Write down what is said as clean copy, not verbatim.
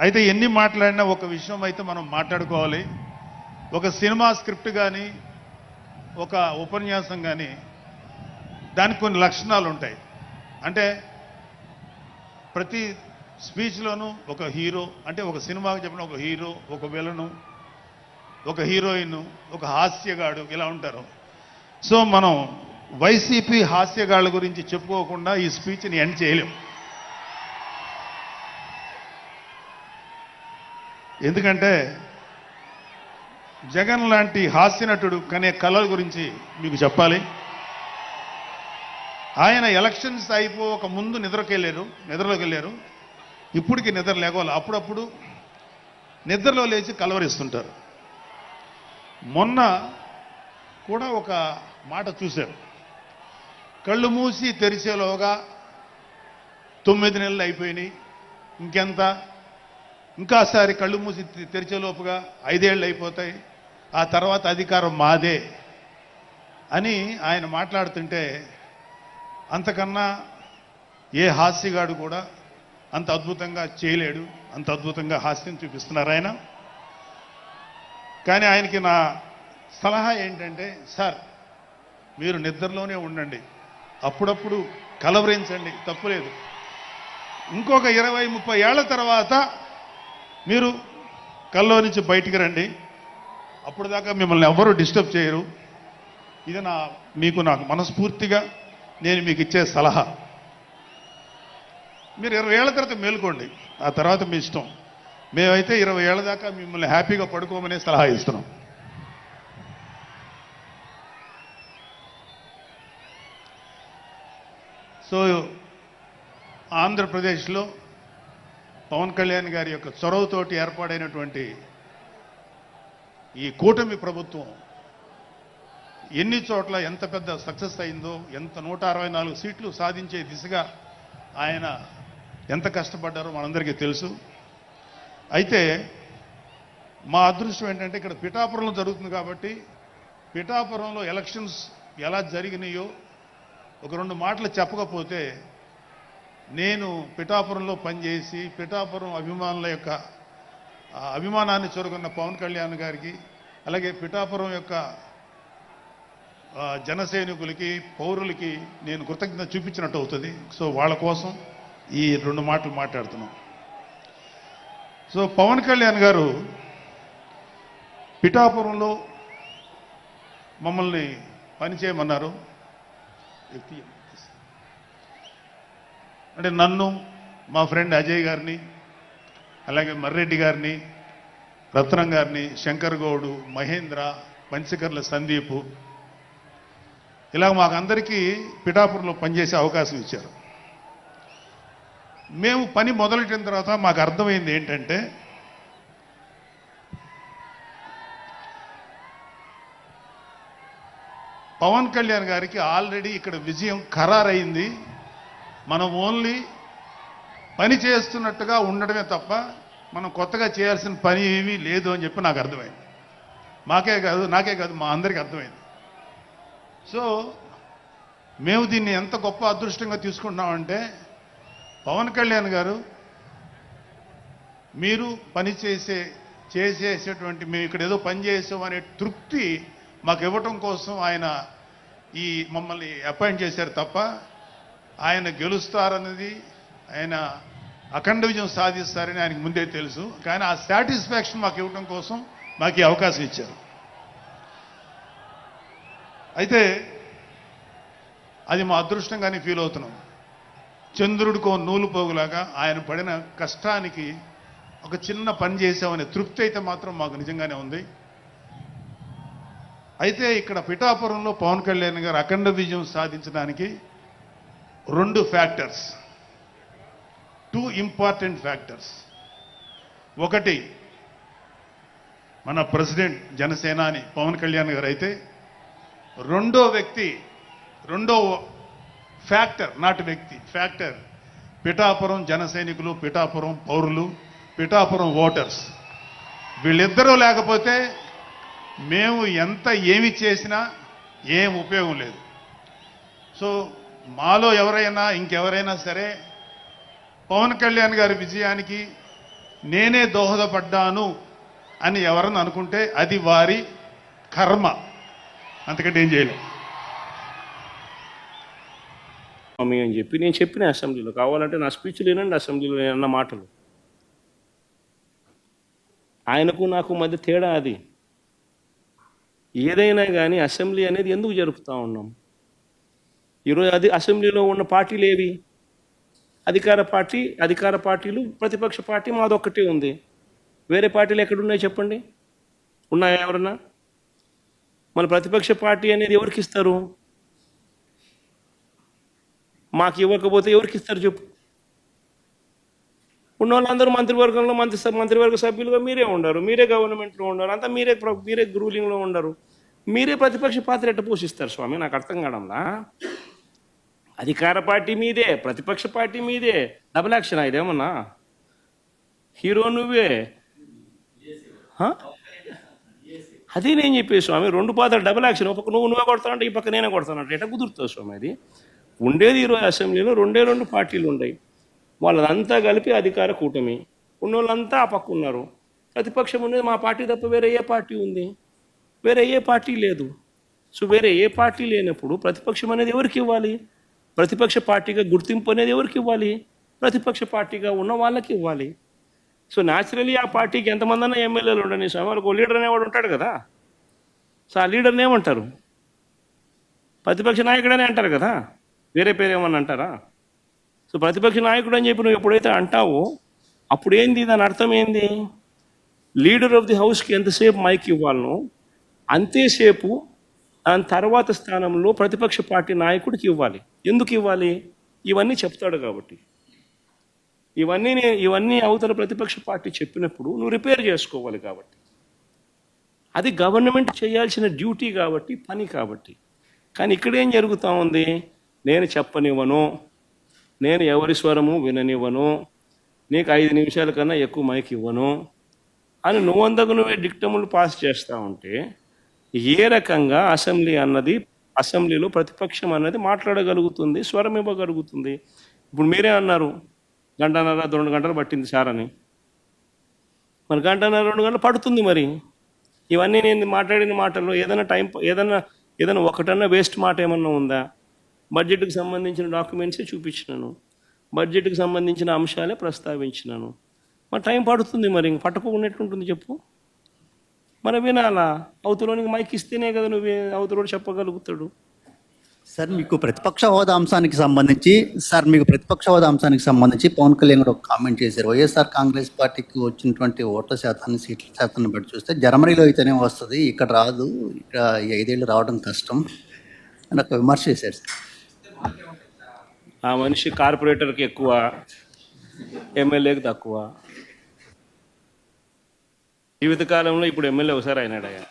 అయితే ఎన్ని మాట్లాడినా ఒక విషయం అయితే మనం మాట్లాడుకోవాలి. ఒక సినిమా స్క్రిప్ట్ కానీ ఒక ఉపన్యాసం కానీ దానికి కొన్ని లక్షణాలు ఉంటాయి. అంటే ప్రతి స్పీచ్లోనూ ఒక హీరో, అంటే ఒక సినిమాకి చెప్పిన ఒక హీరో, ఒక విలను, ఒక హీరోయిన్, ఒక హాస్యగాడు, ఇలా ఉంటారు. సో మనం వైసీపీ హాస్యగాళ్ళ గురించి చెప్పుకోకుండా ఈ స్పీచ్ని ఎండ్ చేయలేం. ఎందుకంటే జగన్ లాంటి హాస్యనటుడు కనే కళల గురించి మీకు చెప్పాలి. ఆయన ఎలక్షన్స్ అయిపోక ముందు నిద్రలోకి వెళ్ళారు. ఇప్పటికి నిద్ర లేవాలి. అప్పుడప్పుడు నిద్రలో లేచి కలవరిస్తుంటారు. మొన్న కూడా ఒక మాట చూశారు. కళ్ళు మూసి తెరిచేలోగా 9 నెలలు అయిపోయినాయి, ఇంకెంత, ఇంకాసారి కళ్ళు మూసి తెరిచేలోపుగా 5 ఏళ్ళు అయిపోతాయి, ఆ తర్వాత అధికారం మాదే అని ఆయన మాట్లాడుతుంటే అంతకన్నా ఏ హాస్యగాడు కూడా అంత అద్భుతంగా చేయలేడు. అంత అద్భుతంగా హాస్యం చూపిస్తున్నారు ఆయన. కానీ ఆయనకి నా సలహా ఏంటంటే, సార్ మీరు నిద్రలోనే ఉండండి, అప్పుడప్పుడు కలవరించండి, తప్పులేదు. ఇంకొక 20-30 ఏళ్ల తర్వాత మీరు కల్లో నుంచి బయటికి రండి, అప్పుడు దాకా మిమ్మల్ని ఎవ్వరూ డిస్టర్బ్ చేయరు. ఇది నాకు మనస్ఫూర్తిగా నేను మీకు ఇచ్చే సలహా. మీరు 20 ఏళ్ల తర్వాత మేలుకోండి, ఆ తర్వాత మీ ఇష్టం. మేమైతే 20 ఏళ్ల దాకా మిమ్మల్ని హ్యాపీగా పడుకోమనే సలహా ఇస్తున్నాం. సో ఆంధ్రప్రదేశ్లో పవన్ కళ్యాణ్ గారి యొక్క చొరవతోటి ఏర్పాటైనటువంటి ఈ కూటమి ప్రభుత్వం ఎన్ని చోట్ల ఎంత పెద్ద సక్సెస్ అయిందో, ఎంత 164 సీట్లు సాధించే దిశగా ఆయన ఎంత కష్టపడ్డారో మనందరికీ తెలుసు. అయితే మా అదృష్టం ఏంటంటే ఇక్కడ పిఠాపురంలో జరుగుతుంది కాబట్టి పిఠాపురంలో ఎలక్షన్స్ ఎలా జరిగినాయో ఒక 2 మాటలు చెప్పకపోతే, నేను పిఠాపురంలో పనిచేసి పిఠాపురం అభిమానుల యొక్క అభిమానాన్ని చూరగొన్న పవన్ కళ్యాణ్ గారికి, అలాగే పిఠాపురం యొక్క జనసైనికులకి, పౌరులకి నేను కృతజ్ఞత చూపించినట్టు అవుతుంది. సో వాళ్ళ కోసం ఈ 2 మాటలు మాట్లాడుతున్నాం. సో పవన్ కళ్యాణ్ గారు పిఠాపురంలో మమ్మల్ని పనిచేయమన్నారు. అంటే నన్ను, మా ఫ్రెండ్ అజయ్ గారిని, అలాగే మర్రెడ్డి గారిని, రత్నం గారిని, శంకర్ గౌడు, మహేంద్ర, పంచకర్ల సందీపు, ఇలా మాకందరికీ పిఠాపురంలో పనిచేసే అవకాశం ఇచ్చారు. మేము పని మొదలెట్టిన తర్వాత మాకు అర్థమైంది ఏంటంటే, పవన్ కళ్యాణ్ గారికి ఆల్రెడీ ఇక్కడ విజయం ఖరారైంది. మనం ఓన్లీ పని చేస్తున్నట్టుగా ఉండడమే తప్ప మనం కొత్తగా చేయాల్సిన పని ఏమీ లేదు అని చెప్పి నాకు అర్థమైంది. నాకే కాదు మా అందరికీ అర్థమైంది. సో మేము దీన్ని ఎంత గొప్ప అదృష్టంగా తీసుకుంటున్నామంటే, పవన్ కళ్యాణ్ గారు మీరు పని చేసేటువంటి మేము ఇక్కడ ఏదో పని చేసాం అనే తృప్తి మాకు ఇవ్వటం కోసం ఆయన ఈ మమ్మల్ని అపాయింట్ చేశారు తప్ప ఆయన గెలుస్తారన్నది, ఆయన అఖండ విజయం సాధిస్తారని ఆయనకు ముందే తెలుసు. కానీ ఆ సాటిస్ఫాక్షన్ మాకు ఇవ్వటం కోసం మాకు ఈ అవకాశం ఇచ్చారు. అయితే అది మా అదృష్టంగానే ఫీల్ అవుతున్నాం. చంద్రుడికో నూలు పోగులాగా ఆయన పడిన కష్టానికి ఒక చిన్న పని చేసామనే తృప్తి అయితే మాత్రం మాకు నిజంగానే ఉంది. అయితే ఇక్కడ పిఠాపురంలో పవన్ కళ్యాణ్ గారు అఖండ విజయం సాధించడానికి 2 ఫ్యాక్టర్స్, 2 ఇంపార్టెంట్ ఫ్యాక్టర్స్. ఒకటి మన ప్రెసిడెంట్ జనసేనాని పవన్ కళ్యాణ్ గారు అయితే, రెండో ఫ్యాక్టర్, నాటి వ్యక్తి ఫ్యాక్టర్, పిఠాపురం జనసైనికులు, పిఠాపురం పౌరులు, పిఠాపురం ఓటర్స్. వీళ్ళిద్దరూ లేకపోతే మేము ఏమి చేసినా ఏం ఉపయోగం లేదు. సో మాలో ఎవరైనా ఇంకెవరైనా సరే పవన్ కళ్యాణ్ గారి విజయానికి నేనే దోహదపడ్డాను అని ఎవరన్నా అనుకుంటే అది వారి కర్మ, అంతకంటే ఏం చేయలేదు. అని చెప్పి నేను చెప్పిన అసెంబ్లీలో, కావాలంటే నా స్పీచ్లు వినండి, అసెంబ్లీలో నేను అన్న మాటలు. ఆయనకు నాకు మధ్య తేడా అది. ఏదైనా కానీ అసెంబ్లీ అనేది ఎందుకు జరుపుతూ ఉన్నాం? ఈరోజు అది అసెంబ్లీలో ఉన్న పార్టీలు ఏవి? అధికార పార్టీలు, ప్రతిపక్ష పార్టీ మాదొక్కటే ఉంది. వేరే పార్టీలు ఎక్కడున్నాయి చెప్పండి? ఉన్నాయా ఎవరన్నా? మన ప్రతిపక్ష పార్టీ అనేది ఎవరికి ఇస్తారు? మాకు ఇవ్వకపోతే ఎవరికి ఇస్తారు చెప్పు? ఉన్న వాళ్ళందరూ మంత్రివర్గంలో మంత్రివర్గ సభ్యులుగా మీరే ఉండరు, మీరే గవర్నమెంట్లో ఉండరు, అంతా మీరే రూలింగ్లో ఉండరు. మీరే ప్రతిపక్ష పాత్ర ఎట్ట పోషిస్తారు స్వామి? నాకు అర్థం కావడంలా. అధికార పార్టీ మీదే, ప్రతిపక్ష పార్టీ మీదే, డబుల్ యాక్షన్ ఇదేమన్నా? హీరో నువ్వే. అది నేను చెప్పేది స్వామి, రెండు పాత్రలు డబుల్ యాక్షన్. ఒక పక్క నువ్వే కొడతానంటే ఈ పక్క నేనే కొడతానంటే ఎట్లా కుదురుతావు స్వామి? అది ఉండేది ఈరోజు అసెంబ్లీలో రెండు పార్టీలు ఉన్నాయి. వాళ్ళంతా కలిపి అధికార కూటమి. ఉన్నోళ్ళంతా ఆ పక్క ఉన్నారు. ప్రతిపక్షం ఉన్నది మా పార్టీ తప్ప వేరే ఏ పార్టీ ఉంది? వేరే ఏ పార్టీ లేదు. సో వేరే ఏ పార్టీ లేనప్పుడు ప్రతిపక్షం అనేది ఎవరికి ఇవ్వాలి? ప్రతిపక్ష పార్టీగా గుర్తింపు అనేది ఎవరికి ఇవ్వాలి? ప్రతిపక్ష పార్టీగా ఉన్న వాళ్ళకి ఇవ్వాలి. సో న్యాచురలీ ఆ పార్టీకి ఎంతమంది అన్నా ఎమ్మెల్యేలు ఉండని స్వామి, వాళ్ళకి ఓ లీడర్ అనేవాడు ఉంటాడు కదా. సో ఆ లీడర్ని ఏమంటారు? ప్రతిపక్ష నాయకుడనే అంటారు కదా, వేరే పేరు ఏమన్నా అంటారా? సో ప్రతిపక్ష నాయకుడు అని చెప్పి నువ్వు ఎప్పుడైతే అంటావో అప్పుడు ఏంది, దాని అర్థం ఏంది? లీడర్ ఆఫ్ ది హౌస్కి ఎంతసేపు మైక్ ఇవ్వాలనో అంతేసేపు దాని తర్వాత స్థానంలో ప్రతిపక్ష పార్టీ నాయకుడికి ఇవ్వాలి. ఎందుకు ఇవ్వాలి? ఇవన్నీ చెప్తాడు కాబట్టి. ఇవన్నీ అవతల ప్రతిపక్ష పార్టీ చెప్పినప్పుడు నువ్వు రిపేర్ చేసుకోవాలి కాబట్టి. అది గవర్నమెంట్ చేయాల్సిన డ్యూటీ కాబట్టి, పని కాబట్టి. కానీ ఇక్కడేం జరుగుతూ ఉంది? నేను చెప్పనివ్వను, నేను ఎవరి స్వరము విననివ్వను, నీకు 5 నిమిషాల కన్నా ఎక్కువ మైక్ ఇవ్వను అని నువ్వే డిక్టములు పాస్ చేస్తూ ఉంటే ఏ రకంగా అసెంబ్లీలో ప్రతిపక్షం అన్నది మాట్లాడగలుగుతుంది, స్వరం ఇవ్వగలుగుతుంది? ఇప్పుడు మీరే అన్నారు 1.5 2 గంటలు పట్టింది సార్ అని. మరి 1.5 2 గంటలు పడుతుంది. మరి ఇవన్నీ నేను మాట్లాడిన మాటల్లో ఏదైనా ఒకటన్నా వేస్ట్ మాట ఏమన్నా ఉందా? బడ్జెట్కి సంబంధించిన డాక్యుమెంట్సే చూపించినాను, బడ్జెట్కి సంబంధించిన అంశాలే ప్రస్తావించినాను. మరి టైం పడుతుంది. మరి ఇంక పట్టుకోకుండా ఎట్లుంటుంది చెప్పు? మరి వినాలా? అవతలోనికి మైక్ ఇస్తేనే కదా నువ్వు అవతలోడు చెప్పగలుగుతాడు. సార్ మీకు ప్రతిపక్ష హోదా అంశానికి సంబంధించి పవన్ కళ్యాణ్ గారు ఒక కామెంట్ చేశారు. వైఎస్ఆర్ కాంగ్రెస్ పార్టీకి వచ్చినటువంటి ఓట్ల శాతాన్ని, సీట్ల శాతాన్ని బట్టి చూస్తే జర్మనీలో అయితేనే వస్తుంది, ఇక్కడ రాదు, ఇక్కడ 5 ఏళ్ళు రావడం కష్టం అని ఒక విమర్శ చేశారు సార్. ఆ మనిషి కార్పొరేటర్కి ఎక్కువ, ఎమ్మెల్యేకి తక్కువ. జీవితకాలంలో ఇప్పుడు ఎమ్మెల్యే ఒకసారి అయినాడయ్యా.